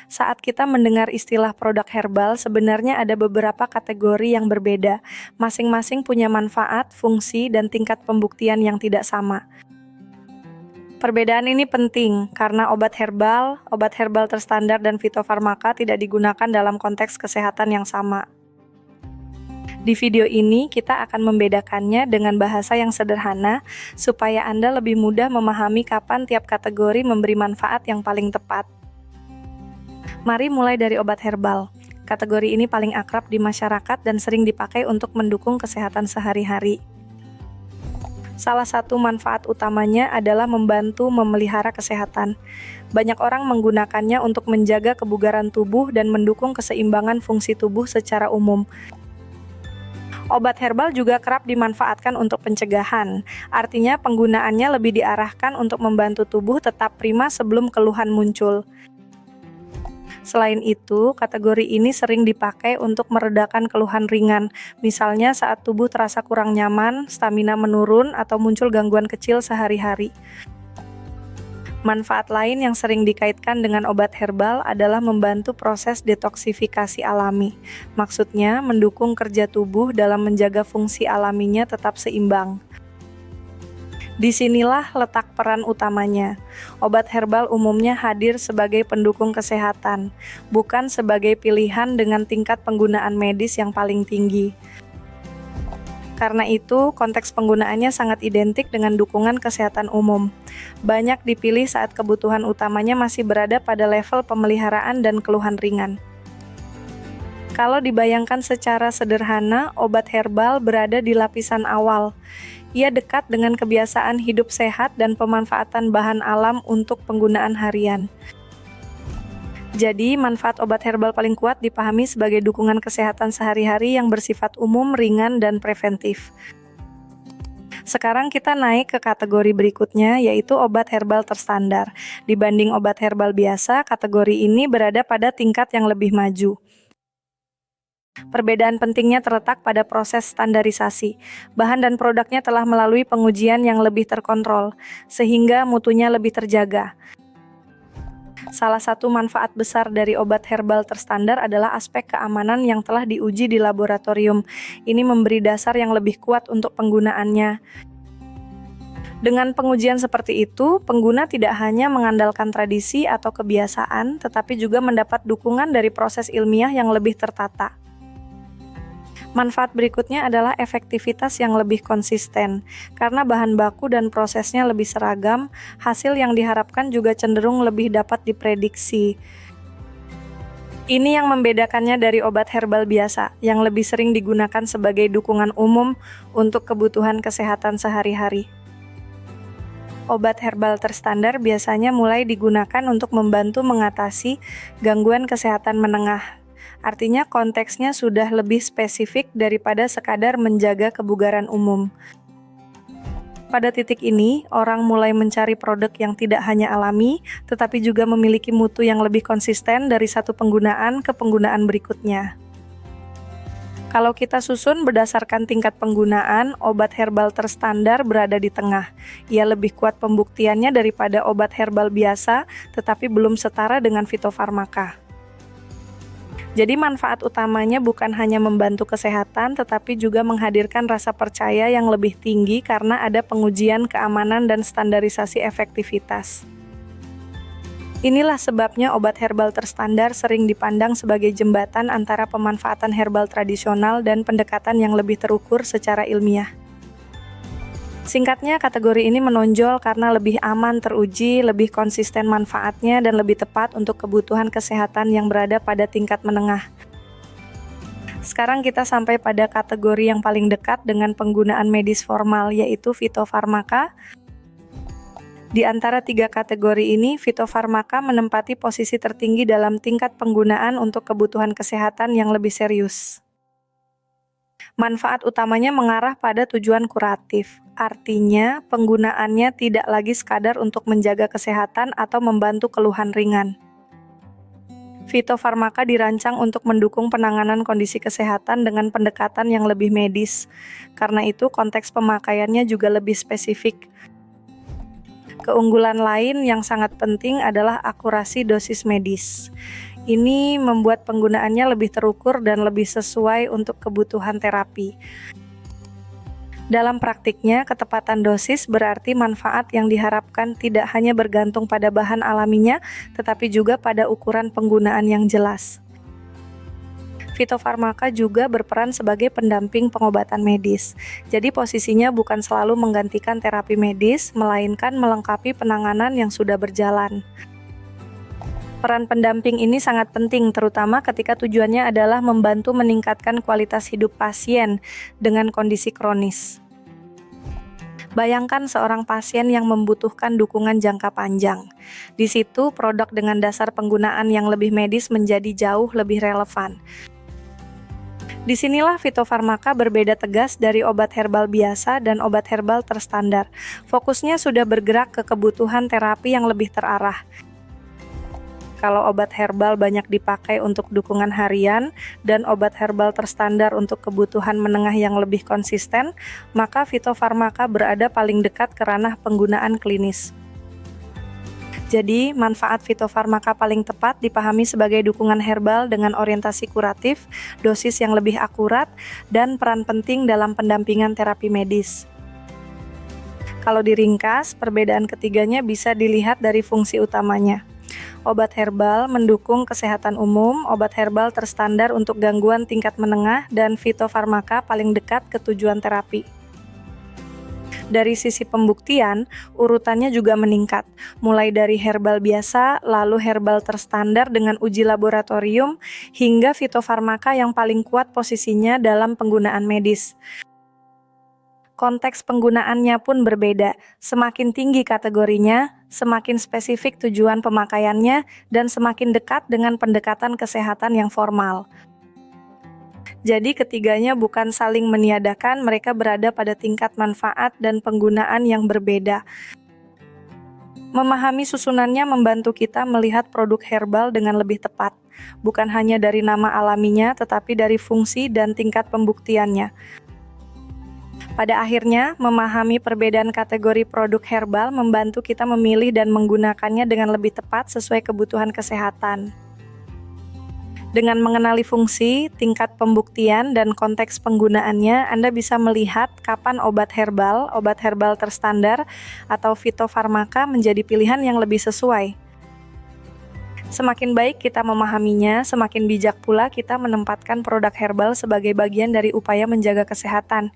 Saat kita mendengar istilah produk herbal, sebenarnya ada beberapa kategori yang berbeda. Masing-masing punya manfaat, fungsi, dan tingkat pembuktian yang tidak sama. Perbedaan ini penting karena obat herbal terstandar dan fitofarmaka tidak digunakan dalam konteks kesehatan yang sama. Di video ini, kita akan membedakannya dengan bahasa yang sederhana supaya Anda lebih mudah memahami kapan tiap kategori memberi manfaat yang paling tepat. Mari mulai dari obat herbal. Kategori ini paling akrab di masyarakat dan sering dipakai untuk mendukung kesehatan sehari-hari. Salah satu manfaat utamanya adalah membantu memelihara kesehatan. Banyak orang menggunakannya untuk menjaga kebugaran tubuh dan mendukung keseimbangan fungsi tubuh secara umum. Obat herbal juga kerap dimanfaatkan untuk pencegahan, artinya penggunaannya lebih diarahkan untuk membantu tubuh tetap prima sebelum keluhan muncul. Selain itu, kategori ini sering dipakai untuk meredakan keluhan ringan, misalnya saat tubuh terasa kurang nyaman, stamina menurun, atau muncul gangguan kecil sehari-hari. Manfaat lain yang sering dikaitkan dengan obat herbal adalah membantu proses detoksifikasi alami. Maksudnya, mendukung kerja tubuh dalam menjaga fungsi alaminya tetap seimbang. Disinilah letak peran utamanya. Obat herbal umumnya hadir sebagai pendukung kesehatan, bukan sebagai pilihan dengan tingkat penggunaan medis yang paling tinggi. Karena itu, konteks penggunaannya sangat identik dengan dukungan kesehatan umum. Banyak dipilih saat kebutuhan utamanya masih berada pada level pemeliharaan dan keluhan ringan. Kalau dibayangkan secara sederhana, obat herbal berada di lapisan awal. Ia dekat dengan kebiasaan hidup sehat dan pemanfaatan bahan alam untuk penggunaan harian. Jadi, manfaat obat herbal paling kuat dipahami sebagai dukungan kesehatan sehari-hari yang bersifat umum, ringan, dan preventif. Sekarang kita naik ke kategori berikutnya, yaitu obat herbal terstandar. Dibanding obat herbal biasa, kategori ini berada pada tingkat yang lebih maju. Perbedaan pentingnya terletak pada proses standarisasi. Bahan dan produknya telah melalui pengujian yang lebih terkontrol, sehingga mutunya lebih terjaga. Salah satu manfaat besar dari obat herbal terstandar adalah aspek keamanan yang telah diuji di laboratorium. Ini memberi dasar yang lebih kuat untuk penggunaannya. Dengan pengujian seperti itu, pengguna tidak hanya mengandalkan tradisi atau kebiasaan, tetapi juga mendapat dukungan dari proses ilmiah yang lebih tertata. Manfaat berikutnya adalah efektivitas yang lebih konsisten. Karena bahan baku dan prosesnya lebih seragam, hasil yang diharapkan juga cenderung lebih dapat diprediksi. Ini yang membedakannya dari obat herbal biasa, yang lebih sering digunakan sebagai dukungan umum untuk kebutuhan kesehatan sehari-hari. Obat herbal terstandar biasanya mulai digunakan untuk membantu mengatasi gangguan kesehatan menengah. Artinya konteksnya sudah lebih spesifik daripada sekadar menjaga kebugaran umum. Pada titik ini, orang mulai mencari produk yang tidak hanya alami, tetapi juga memiliki mutu yang lebih konsisten dari satu penggunaan ke penggunaan berikutnya. Kalau kita susun berdasarkan tingkat penggunaan, obat herbal terstandar berada di tengah. Ia lebih kuat pembuktiannya daripada obat herbal biasa, tetapi belum setara dengan fitofarmaka. Jadi manfaat utamanya bukan hanya membantu kesehatan, tetapi juga menghadirkan rasa percaya yang lebih tinggi karena ada pengujian keamanan dan standarisasi efektivitas. Inilah sebabnya obat herbal terstandar sering dipandang sebagai jembatan antara pemanfaatan herbal tradisional dan pendekatan yang lebih terukur secara ilmiah. Singkatnya, kategori ini menonjol karena lebih aman teruji, lebih konsisten manfaatnya, dan lebih tepat untuk kebutuhan kesehatan yang berada pada tingkat menengah. Sekarang kita sampai pada kategori yang paling dekat dengan penggunaan medis formal, yaitu fitofarmaka. Di antara tiga kategori ini, fitofarmaka menempati posisi tertinggi dalam tingkat penggunaan untuk kebutuhan kesehatan yang lebih serius. Manfaat utamanya mengarah pada tujuan kuratif. Artinya, penggunaannya tidak lagi sekadar untuk menjaga kesehatan atau membantu keluhan ringan. Fitofarmaka dirancang untuk mendukung penanganan kondisi kesehatan dengan pendekatan yang lebih medis. Karena itu, konteks pemakaiannya juga lebih spesifik. Keunggulan lain yang sangat penting adalah akurasi dosis medis. Ini membuat penggunaannya lebih terukur dan lebih sesuai untuk kebutuhan terapi. Dalam praktiknya, ketepatan dosis berarti manfaat yang diharapkan tidak hanya bergantung pada bahan alaminya, tetapi juga pada ukuran penggunaan yang jelas. Fitofarmaka juga berperan sebagai pendamping pengobatan medis. Jadi posisinya bukan selalu menggantikan terapi medis, melainkan melengkapi penanganan yang sudah berjalan. Peran pendamping ini sangat penting, terutama ketika tujuannya adalah membantu meningkatkan kualitas hidup pasien dengan kondisi kronis. Bayangkan seorang pasien yang membutuhkan dukungan jangka panjang. Di situ, produk dengan dasar penggunaan yang lebih medis menjadi jauh lebih relevan. Disinilah fitofarmaka berbeda tegas dari obat herbal biasa dan obat herbal terstandar. Fokusnya sudah bergerak ke kebutuhan terapi yang lebih terarah. Kalau obat herbal banyak dipakai untuk dukungan harian dan obat herbal terstandar untuk kebutuhan menengah yang lebih konsisten, maka fitofarmaka berada paling dekat ke ranah penggunaan klinis. Jadi, manfaat fitofarmaka paling tepat dipahami sebagai dukungan herbal dengan orientasi kuratif, dosis yang lebih akurat, dan peran penting dalam pendampingan terapi medis. Kalau diringkas, perbedaan ketiganya bisa dilihat dari fungsi utamanya. Obat herbal mendukung kesehatan umum, obat herbal terstandar untuk gangguan tingkat menengah, dan fitofarmaka paling dekat ke tujuan terapi. Dari sisi pembuktian, urutannya juga meningkat, mulai dari herbal biasa, lalu herbal terstandar dengan uji laboratorium, hingga fitofarmaka yang paling kuat posisinya dalam penggunaan medis. Konteks penggunaannya pun berbeda, semakin tinggi kategorinya, semakin spesifik tujuan pemakaiannya, dan semakin dekat dengan pendekatan kesehatan yang formal. Jadi ketiganya bukan saling meniadakan, mereka berada pada tingkat manfaat dan penggunaan yang berbeda. Memahami susunannya membantu kita melihat produk herbal dengan lebih tepat, bukan hanya dari nama alaminya, tetapi dari fungsi dan tingkat pembuktiannya. Pada akhirnya, memahami perbedaan kategori produk herbal membantu kita memilih dan menggunakannya dengan lebih tepat sesuai kebutuhan kesehatan. Dengan mengenali fungsi, tingkat pembuktian, dan konteks penggunaannya, Anda bisa melihat kapan obat herbal terstandar, atau fitofarmaka menjadi pilihan yang lebih sesuai. Semakin baik kita memahaminya, semakin bijak pula kita menempatkan produk herbal sebagai bagian dari upaya menjaga kesehatan.